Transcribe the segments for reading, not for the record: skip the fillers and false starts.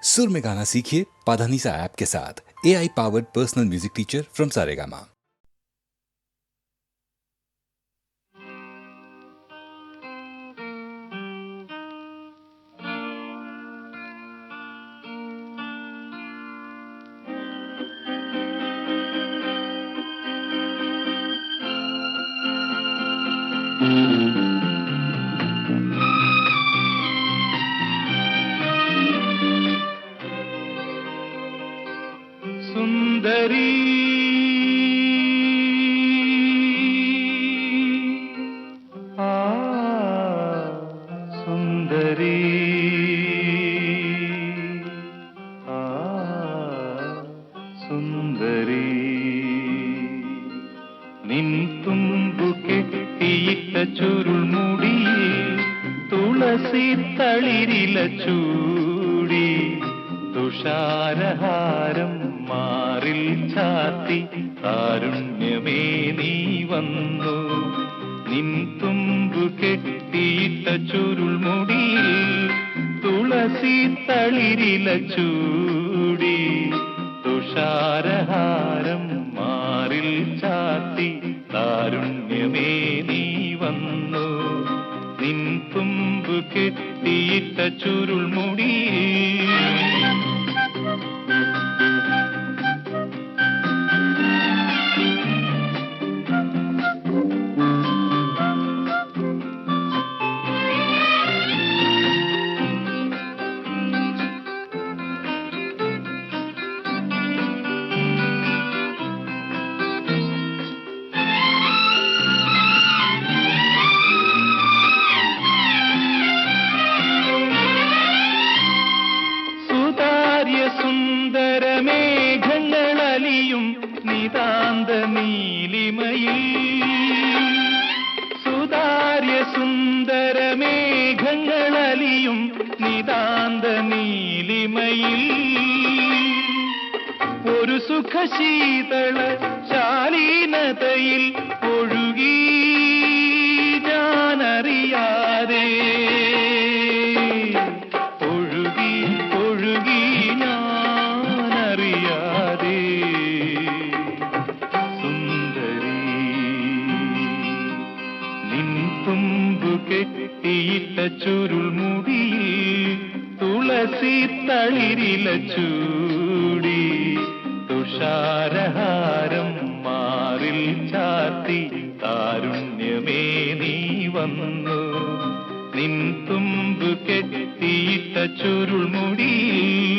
सुर में गाना सीखिए पाधानीसा ऐप के साथ। AI powered personal music teacher from Saregama. सुंदरी सुंदरी സുന്ദരി നിൻ തുമ്പു കെട്ടിയിട്ട ചുരുൾമുടിയിൽ തുളസി തളിരില ചൂടി തുഷാരഹാരം മാറിൽ ചാത്തി കാരുണ്യമേ നീ വന്നു നിൻ തുമ്പു കെട്ടിയിട്ട ചുരുൾമുടിയിൽ തുളസി തളിരില ചൂടി തുഷാരഹാരം മാറിൽ ചാത്തി കാരുണ്യമേ നീ വന്നു നിൻ തുമ്പു കെട്ടിയിട്ട ചുരുൾമുടിയിൽ സുന്ദരമേഘങ്ങളലിയും നിതാന്ത നീലിമയിൽ സുതാര്യ സുന്ദരമേഘങ്ങളലിയും നിതാന്ത നീലിമയിൽ ഒരു സുഖശീതള ശാലീനതയിൽ ഒഴുകി ഞാനറിയാതെ കെട്ടിയിട്ട ചുരുൾമുടിയിൽ തുളസി തളിരില ചൂടി തുഷാരഹാരം മാറിൽ ചാത്തി കാരുണ്യമേ നീ വന്നു നിൻ തുമ്പു കെട്ടിയിട്ട ചുരുൾമുടിയിൽ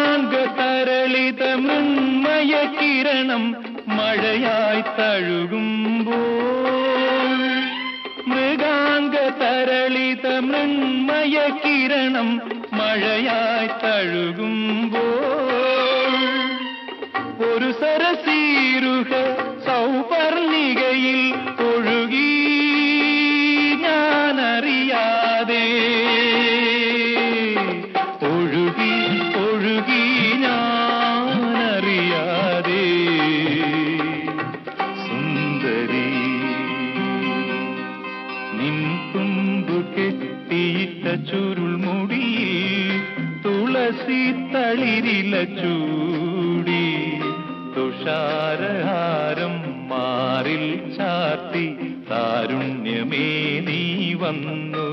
മൃഗാംഗതരളിത മൃന്മയ കിരണം മഴയായി തഴുകുമ്പോൾ മൃഗാംഗതരളിത മൃന്മയ കിരണം മഴയായി തഴുകുമ്പോൾ ഒരു സരസീരുഹ സൗപർണികയിൽ ഒഴുകി ഞാനറിയാതെ ഞാനറിയാതെ സുന്ദരി നിൻ തുമ്പു കെട്ടിയിട്ട ചുരുൾമുടിയിൽ തുളസി തളിരില ചൂടി തുഷാരഹാരം മാറിൽ ചാത്തി കാരുണ്യമേ നീ വന്നു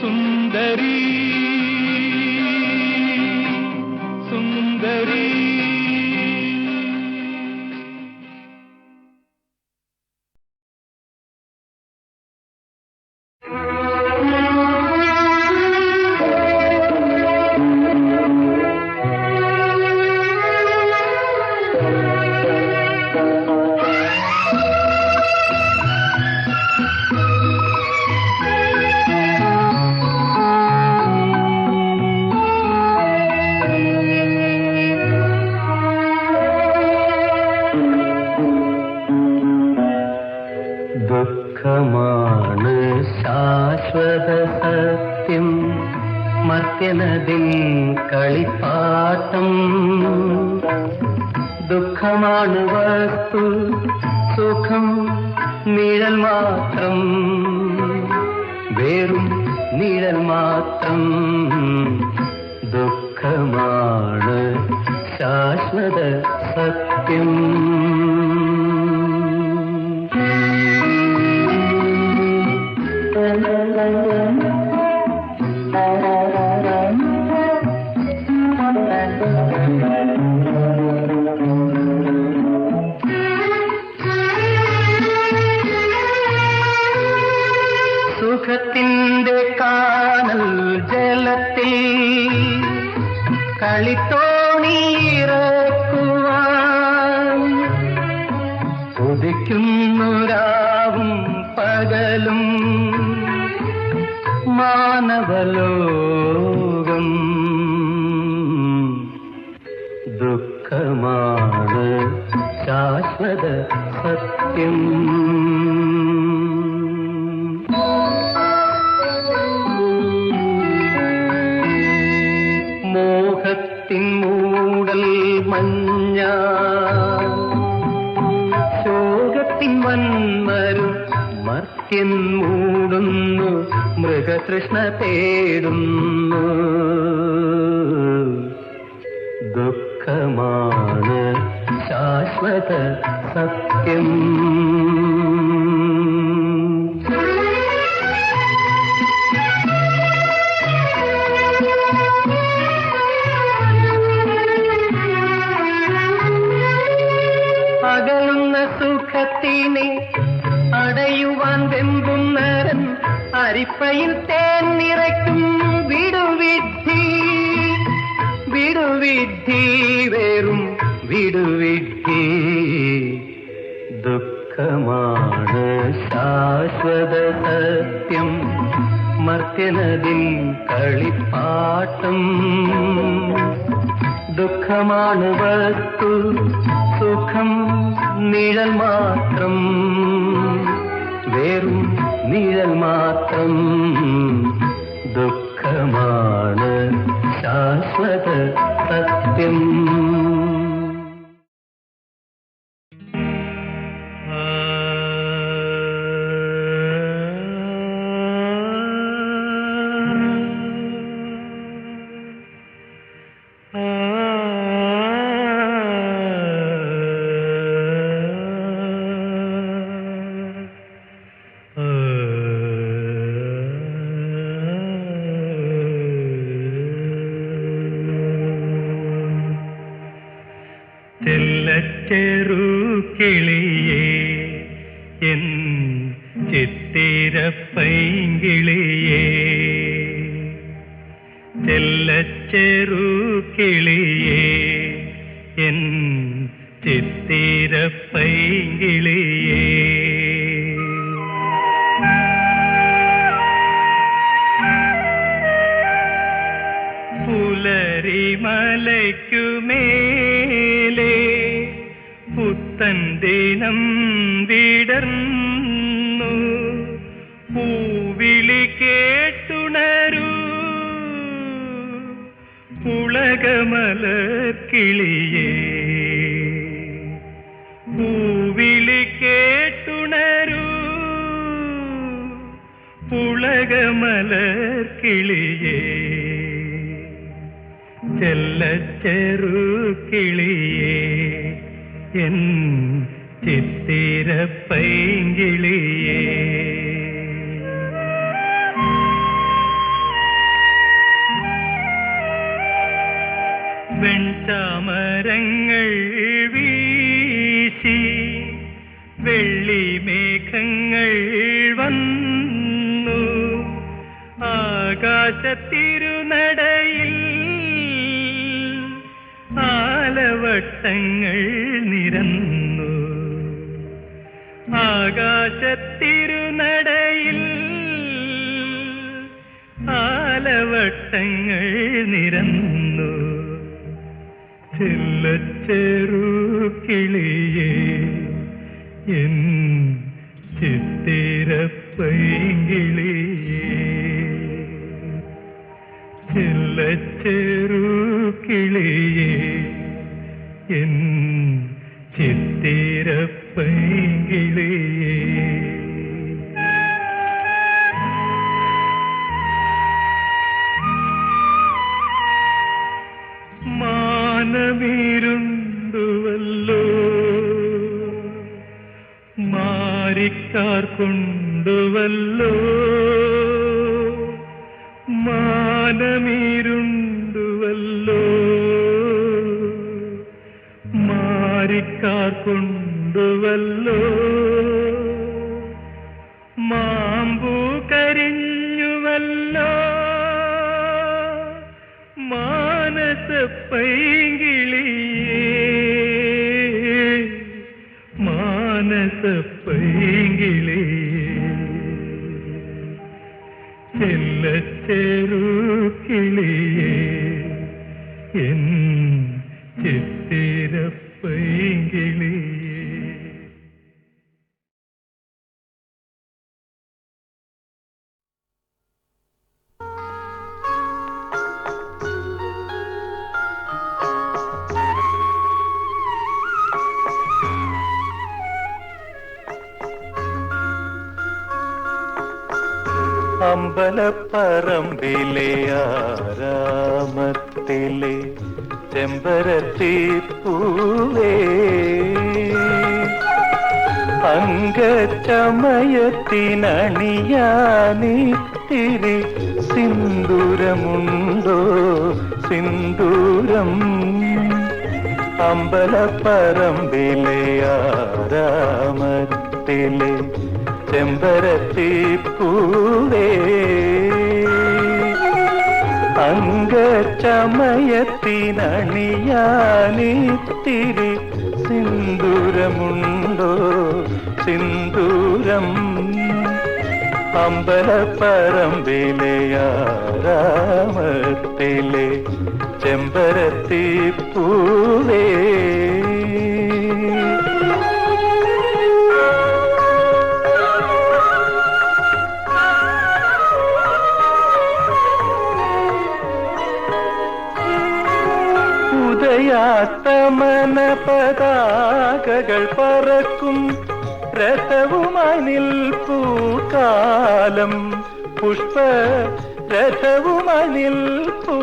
സുന്ദരി സുന്ദരി ദുഃഖമാണ് ശാശ്വത സത്യം, മർത്യനതിൻ കളിപ്പാട്ടം. ദുഃഖമാണ് വസ്തു, സുഖം നിഴൽ മാത്രം, വെറും നിഴൽ മാത്രം. ദുഃഖമാണ് ശാശ്വത സത്യം. സുഖത്തിന്റെ കാനൽ ജലത്തിൽ കളിത്തോണിയിറക്കുവാൻ ഉദിക്കുന്നു രാവും പകലും മാനവലോകം. ദുഃഖമാണ് ശാശ്വത സത്യം. മോഹത്തിൻ മൂടൽ മഞ്ഞ, ശോകത്തിൻ വന്മരു മർത്യൻ മൂടുന്നു, മൃഗതൃഷ്ണ തേടുന്നു. ദുഃഖമാണ് ശാശ്വത സത്യം. അകലുന്ന സുഖത്തിനെ അടയുവാൻ വെമ്പുന്നരൻ അരിപ്പയിൽ തേൻ നിറയ്ക്കും. വിടുവിദ്ധി വിടുവിദ്ധി വെറും വിടുവിദ്ധി. ദുഃഖമാണ് ശാശ്വത സത്യം, മർത്യനതിൻ കളിപ്പാട്ടം. ദുഃഖമാണ് വസ്തു, സുഖം നിഴൽ മാത്രം, വെറും നിഴൽ മാത്രം. ദുഃഖമാണ് ശാശ്വത സത്യം. ചെല്ലച്ചെറു കിളിയേ എൻ ചിത്തിരപ്പൈങ്കിളിയേ, ചെല്ലച്ചെറു കിളിയേ എൻ ചിത്തിരപ്പൈങ്കിളിയേ. പുലരിമലയ്ക്കുമേലെ പുത്തൻ ദിനം വിടർന്നു, പൂവിളി കേട്ടുണരൂ പുളകമലർക്കിളിയേ. പൂവിളി കേട്ടുണരൂ പുളകമലർക്കിളിയേ. ചെല്ലച്ചെറു കിളിയേ എൻ ചിത്തിരപ്പൈങ്കിളിയേ. വെൺചാമരങ്ങൾ വീശി വെള്ളിമേഘങ്ങൾ വന്നു, ആകാശത്തിരുനടയിൽ ആലവട്ടങ്ങൾ നിരന്നു. ആകാശത്തിരുനടയിൽ ആലവട്ടങ്ങൾ നിരന്നു. ചെല്ലച്ചെറു കിളിയേ എൻ ചിത്തിരപ്പൈങ്കിളി ചെല്ലച്ചെറു കിളിയേ എൻ ചിത്തിരപ്പൈങ്കിളിയേ മാനവിരുണ്ടുവല്ലോ മാരിക്കാർ കൊണ്ടുവല്ലോ മാനമിരുണ്ടുവല്ലോ മാരിക്കാർ കൊണ്ടുവല്ലോ മാമ്പൂ കരിഞ്ഞുവല്ലോ മാനസ പൈങ്കിളിയേ മാനസ പൈങ്കിളിയേ ചെല്ലച്ചെറു കിളിയേ എൻ ചിത്തിര പൈങ്കിളിയേ അമ്പലപ്പറമ്പിലെ ആരാമത്തിലെ ചെമ്പരത്തിപ്പൂവേ അങ്കച്ചമയത്തിനണിയാനിത്തിരി സിന്ദൂരമുണ്ടോ സിന്ദൂരം അമ്പലപ്പറമ്പിലെ ആരാമത്തിലെ ചെമ്പരത്തിപ്പൂവേ അങ്കച്ചമയത്തിനണിയാനിത്തിരി സിന്ദൂരമുണ്ടോ സിന്ദൂരം അമ്പലപ്പറമ്പിലെ ആരാമത്തിലെ ചെമ്പരത്തിപ്പൂവേ ഉദയാസ്തമന പതാകകൾ പറക്കും രഥവുമായി നിൽപ്പൂ കാലം പുഷ്പ രഥവുമായി നിൽപ്പൂ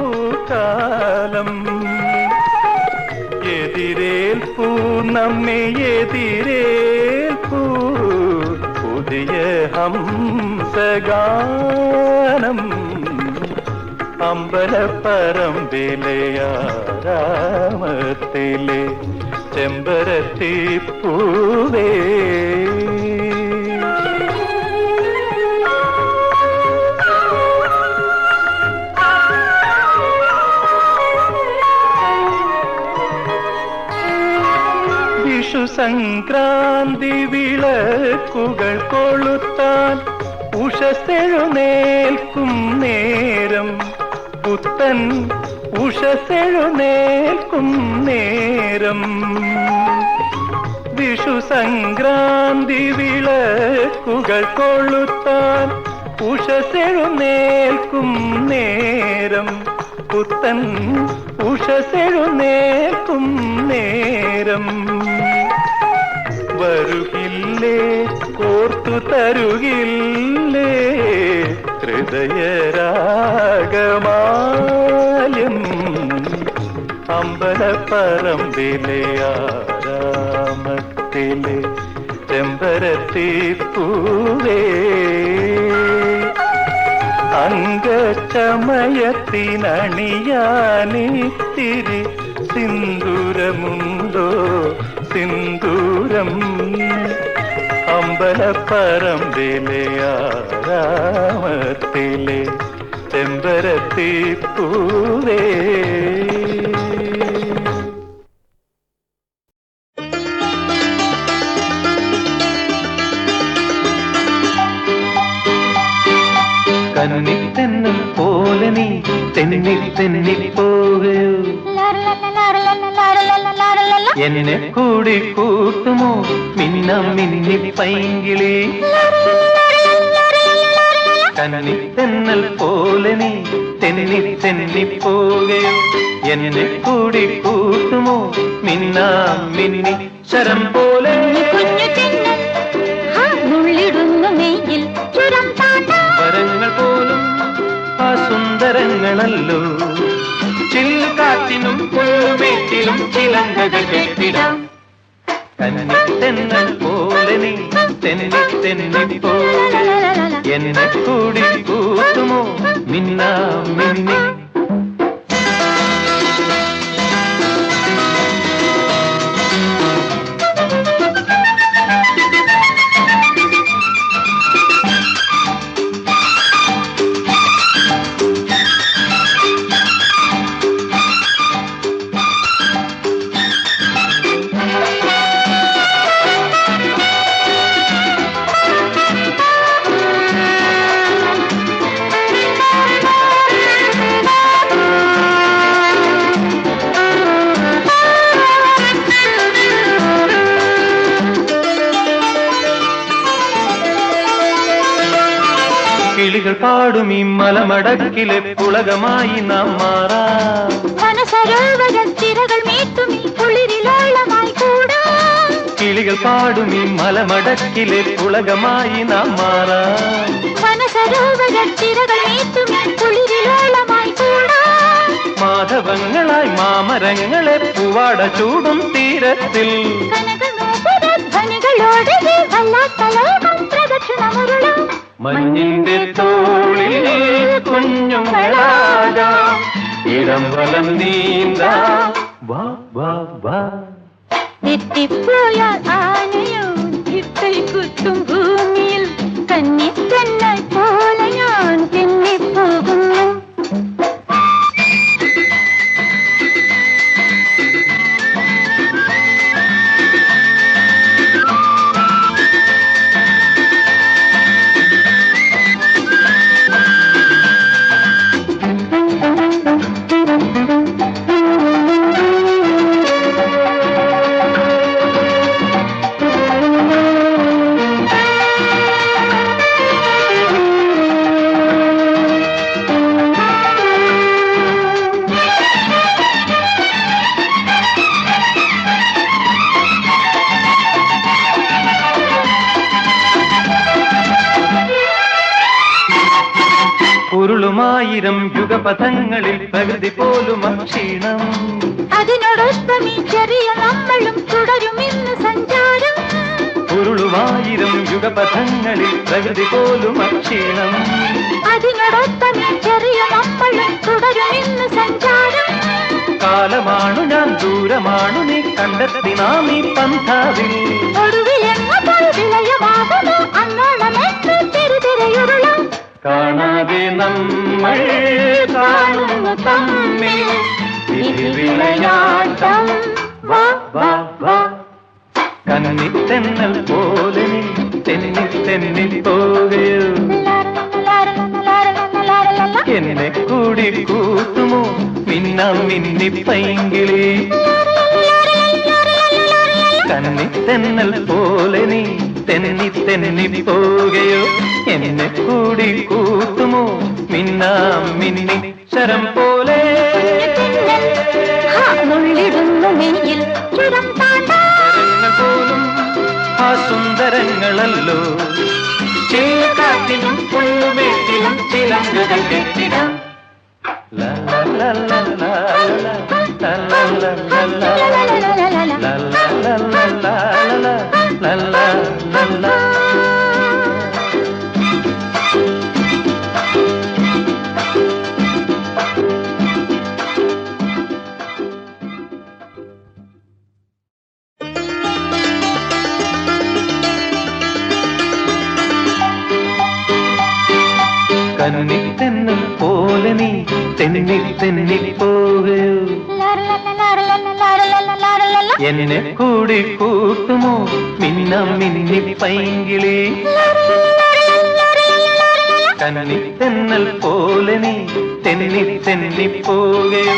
കാലം എതിരേൽപ്പൂ നമ്മെ എതിരേൽപ്പൂ പുതിയ ഹംസഗാനം അമ്പലപ്പറമ്പിലെ ആരാമത്തിലെ ചെമ്പരത്തിപ്പൂവേ വിഷു സംക്രാന്തി വിളക്കുകൾ കൊളുത്താൻ ഉഷസ്സെഴുന്നേൽക്കും നേരം പുത്തൻ ഉഷസ്സെഴുന്നേൽക്കും നേരം വിഷു സംക്രാന്തി വിളക്കുകൾ കൊളുത്താൻ ഉഷസ്സെഴുന്നേൽക്കും നേരം പുത്തൻ ഉഷസ്സെഴുന്നേൽക്കും നേരം വരുകില്ലേ കോർത്തു തരുകില്ലേ ഹൃദയരാഗമാല്യം അമ്പലപ്പറമ്പിലെ ആരാമത്തിലെ ചെമ്പരത്തിപ്പൂവേ അങ്കച്ചമയത്തിനണിയാനിത്തിരി സിന്ദൂരമുണ്ടോ സിന്ദൂരം അമ്പലപ്പറമ്പിലെ ആരാമത്തിലെ ചെമ്പരത്തിപ്പൂവേ കന്നിത്തെന്നും പോലെ നീ തെന്നി തെന്നി പോകയോ എന്നെ കൂടി കൂട്ടുമോ മിന്നം മിന്നി പൈങ്കിളി കന്നി തെന്നൽ പോലെ നീ തെന്നി തെന്നി പോകയോ എന്നെ കൂടി കൂട്ടുമോ മിന്നാം മിന്നി ശരം പോലെ വരങ്ങൾ പോലും ആ സുന്ദരങ്ങളല്ലോ ചിൽക്കാറ്റിനും പുൽമേറ്റിലും ചിലങ്കകൾ കെട്ടിടാം കന്നി തെന്നൽ പോലെ നീ തെന്നി തെന്നി പോലെ എന്നെ കൂടി കൂട്ടുമോ മിന്നാം മിന്നി കിളികൾ പാടും ഈ മലമടക്കിലെ പുളകമായി നാം മാറാം മനസരോവരത്തിരകൾ മീട്ടും ഈ കുളിരിലോളമായി കൂടാം കിളികൾ പാടും ഈ മലമടക്കിലെ പുളകമായി നാം മാറാം മനസരോവരത്തിരകൾ മീട്ടും ഈ കുളിരിലോളമായി കൂടാം മാധവങ്ങളായി മാമരങ്ങളെ പൂവാട ചൂടും തീരത്തിൽ കനകനോപുരധ്വനികളോടെ വല്ലാത്തലോകം പ്രദക്ഷിണമുരുളാം മഞ്ഞിന്റെ തോളിൽ കുഞ്ഞുങ്ങളാകാം ഇടം വലം നീന്താം വാ വാ വാ എത്തിപ്പോയാൽ ആനയോ ഇട്ടൈ കുത്തും ഭൂമിയിൽ കന്നി തന്നെ പോലെ ഞാൻ തെന്നിപ്പോകുന്നു ഉരുളുമായിരം യുഗപഥങ്ങളിൽ പ്രകൃതി പോലും അക്ഷീണം അതിനോടൊപ്പം ഈ ചെറിയ നമ്മളും തുടരും ഇന്ന് സഞ്ചാരം ഉരുളുമായിരം യുഗപഥങ്ങളിൽ പ്രകൃതി പോലും അക്ഷീണം അതിനോടൊപ്പം ഈ ചെറിയ നമ്മളും തുടരും ഇന്ന് സഞ്ചാരം കാലമാണു ഞാൻ ദൂരമാണു നീ കണ്ടെത്തി നാം ഈ പന്ഥാവിൽ ഒടുവിലെങ്ങപ്പോൾ വിലയമാകുന്നു അന്നോളമെന്ന് തിരുതിരയുരുളാം കാണാതെ നമ്മൾ കാണുന്നു തമ്മിൽ വിധി വിളയാട്ടം വാ വാ വാ കന്നി തെന്നൽ പോലെ നീ തെന്നി തെന്നി പോകയോ എന്നെ കൂടി കൂട്ടുമോ മിന്നാം മിന്നി പൈങ്കിളി കന്നി തെന്നൽ പോലെ നീ തെന്നി തെന്നി പോകയോ എന്നെ കൂടി കൂട്ടുമോ മിന്നാം മിന്നി ശരം പോലെ നെയ്യിൽ ചുരം പോലും ആ സുന്ദരങ്ങളല്ലോ ചേക്കാറ്റിലും പുൽമേട്ടിലും ചിലങ്കകൾ കെട്ടിടാം ലാ ലാ ലാ ലാ ലാ ലാ ലാ ലാ ലാ ലാ ലാ ലാ ലാ ലാ കന്നി തെന്നൽ പോലെ നീ തെന്നി തെന്നി പോകയോ എന്നെ കൂടി കൂട്ടുമോ മിന്നം മിന്നി പൈങ്കിളി കന്നി തെന്നൽ പോലെ നീ തെന്നി തെന്നി പോകയോ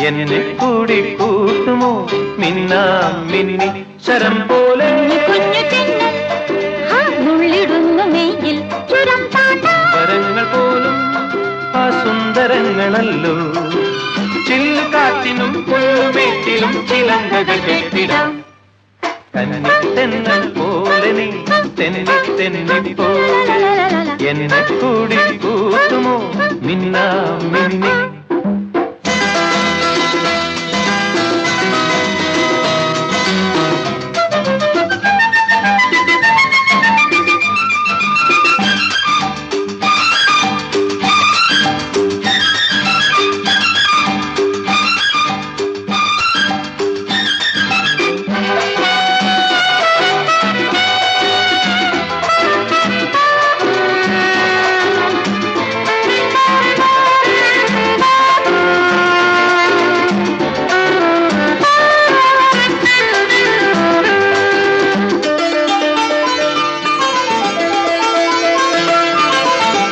എന്നെ കൂടി കൂട്ടുമോ മിന്നാം മിന്നി ശരം പോലെ കുഞ്ഞു തെന്നൽ നുള്ളിടുന്നു മെയ്യിൽ ചുരം താണ്ടാ വരങ്ങൾ പോലും ആ സുന്ദരങ്ങളല്ലോ ചില്ലുകാറ്റിനും പുഴുമേറ്റിലും ചിലങ്കകൾ കെട്ടിടാം കന്നി തെന്നൽ പോലെ നീ തെന്നി തെന്നി പോലെ എന്നെ കൂടി കൂട്ടുമോ മിന്നാ മിന്നി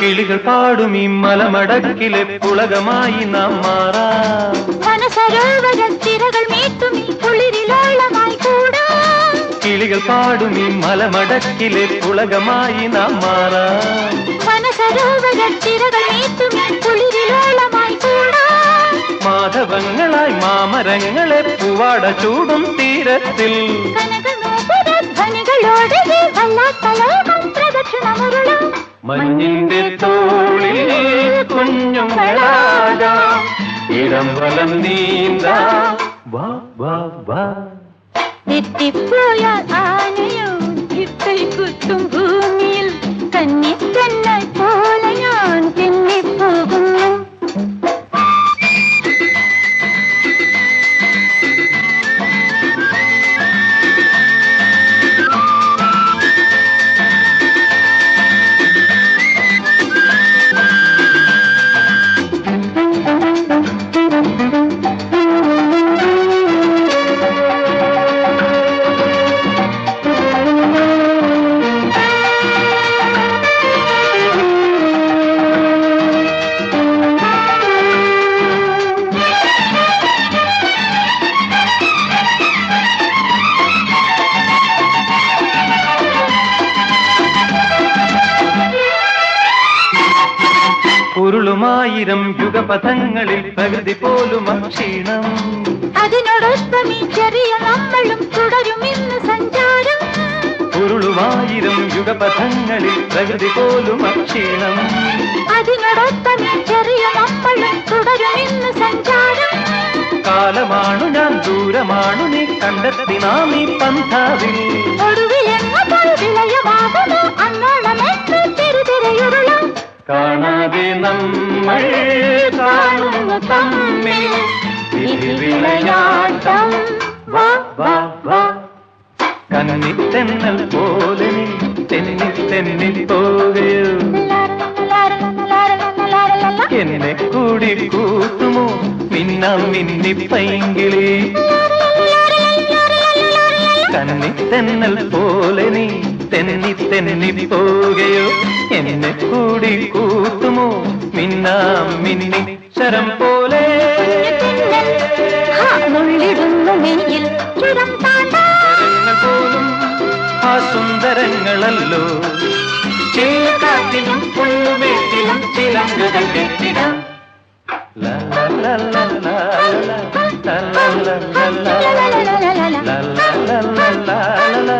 കിളികൾ പാടും ഈ മലമടക്കിലെ പുളകമായി നാം മാറാം മനസരോവരത്തിരകൾ മീട്ടും ഈ കുളിരിലോളമായി കൂടാം കിളികൾ പാടും ഈ മലമടക്കിലെ പുളകമായി നാം മാറാം മനസരോവരത്തിരകൾ മീട്ടും ഈ കുളിരിലോളമായി കൂടാം മാധവങ്ങളായി മാമരങ്ങളെ പൂവാട ചൂടും തീരത്തിൽ കനകനോപുരധ്വനികളോടെ വല്ലാത്തലോകം പ്രദക്ഷിണമുരുളാം മഞ്ഞിന്റെ തോളിൽ കുഞ്ഞുങ്ങളാകാം ഇടം വലം നീന്താ വാ വാ വാ എത്തിപ്പോയാൽ ആനയോ ഇട്ടൈ കുത്തും ഭൂമിയിൽ കന്നിത്തെന്നൽ പോലെ ഞാൻ തെന്നിപ്പോകുന്നു ഉരുളുമായിരം യുഗപഥങ്ങളിൽ പ്രകൃതി പോലും അക്ഷീണം അതിനോടൊപ്പം ഈ ചെറിയ നമ്മളും തുടരും ഇന്ന് സഞ്ചാരം ഉരുളുമായിരം യുഗപഥങ്ങളിൽ പ്രകൃതി പോലും അക്ഷീണം അതിനോടൊപ്പം ഈ ചെറിയ നമ്മളും തുടരും ഇന്ന് സഞ്ചാരം കാലമാണു ഞാൻ ദൂരമാണു നീ കണ്ടെത്തി നാം ഈ പന്ഥാവിൽ ഒടുവിലെങ്ങപ്പോൾ വിലയമാകുമോ അന്നോളമെന്ന് തിരുതിരയുരുളാം കാണാതെ നമ്മൾ കാണുന്നു തമ്മിൽ വിളയാട്ടം വാ വാ വാ കന്നി തെന്നൽ പോലെ നീ തെന്നി തെന്നി പോകയോ എന്നെ കൂടി കൂട്ടുമോ മിന്നാം മിന്നി പൈങ്കിളി കന്നി തെന്നൽ പോലെ നീ തെന്നി തെന്നി പോകയോ എന്നെ കൂടി കൂട്ടുമോ മിന്നാം മിന്നി ശരം പോലെ നുള്ളിടുന്നു മെയ്യിൽ ചുരം താണ്ടാ പോലും ആ സുന്ദരങ്ങളല്ലോ ചില്ലക്കാറ്റിലും പുഴുമേറ്റിലും ചിലങ്കുകൾ കെട്ടിടാം ലാ ലാ ലാ ലാ ലാ ലാ ലാ ലാ ലാ ലാ ലാ ലാ ലാ ലാ ലാ ലാ